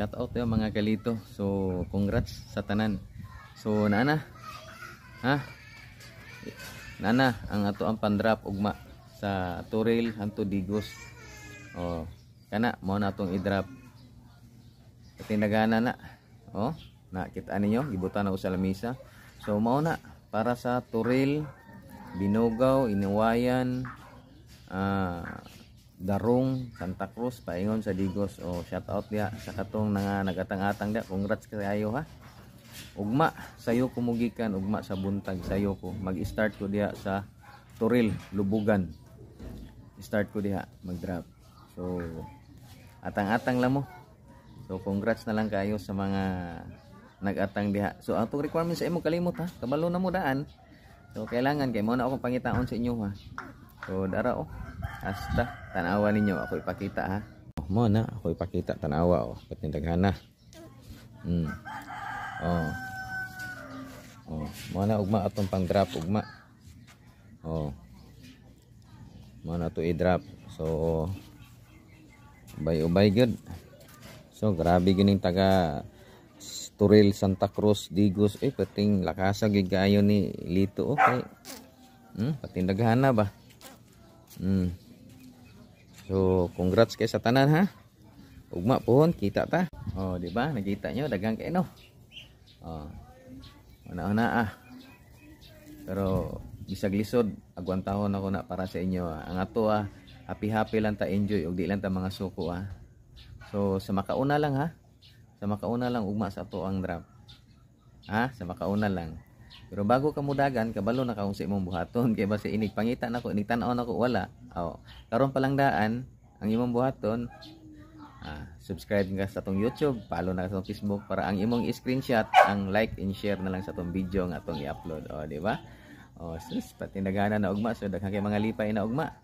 shout out yo mga kalito. So congrats sa tanan. So nana ha nana ang ato ang pan-drop ugma sa Turil hanto Digos. Oh kana mo na atong i-drop tinagana na. Oh nakita ninyo gibutan na ko sa lamisa. So mao na para sa Turil, Binugaw, Iniwayan, Darong, Santa Cruz, paingon sa Digos. O shout out dia sa katong nga nagatang-atang dia. Congrats kayo ha. Ugma sayo ko mugikan, ugma sa buntag sayo ko. Mag-start ko dia sa Turil, Lubugan. Start ko diha mag-drop. So atang-atang lang mo. So congrats na lang kayo sa mga nag-atang diha. So atong requirements sa imo kalimot ha. Kabalo na mo daan. So kailangan kay mo na akong pangitaon sa inyo ha. So dara oh. Hasta tanawa ninyo ako ipakita ha. Mo na ako ipakita tanawa oh. Patindaghana. Oh. Oh, mo na ugma atong pang-drop ugma. Oh. Mo na to i-drop. So ubay good. So grabe gining taga Turil, Santa Cruz, Digos. Pating lakasa gid kaayo ni Lito okay. Patindaghana ba? So congrats kay sa tanan ha. Ugma pohon kita ta. Oh di ba? Nakita nyo daghang kay no. Oh. Una-una Pero bisag lisod agwantahon ako na para sa inyo. Ang ato happy lang ta enjoy ug di lang ta mga suko So sa makauna lang ha. Sa makauna lang ugma sa ato ang drop. Ha? Sa makauna lang. Pero bago ka mudagan, kabalo na ka kung sa imong buhaton. Kaya ba sa inig pangita nako, inig tan-aw nako wala. Karon pa lang daan ang imong buhaton. Subscribe ka sa atong YouTube, follow na ka sa Facebook para ang imong i-screenshot, ang like and share na lang sa atong video nga atong i-upload. Di ba? Sus, patinagana na ugma. So daghang kay mga lipay na ugma.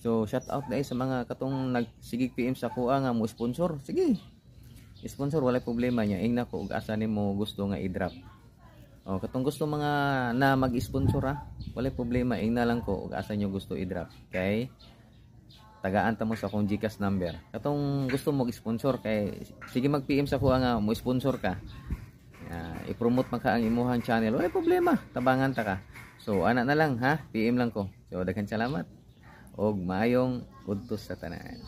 So shout out na sa mga katong nagsigig PM sa kuha nga mo sponsor. Sige. Sponsor wala problema nya. Ingna ko ug asa nimo gusto nga i-drop. Katong gusto mga na mag-sponsor wala problema, ingna lang ko ug asa nyo gusto i-drop. Okay? Tagaan ta mo sa akong GCash number. Katong gusto mo i-sponsor kay sige mag-PM sa kuha nga mo sponsor ka. I-promote man ka ang imuhang channel. Wala problema, tabangan ta ka. So ana na lang ha, PM lang ko. So daghan salamat. Og maayong udtos sa tanan.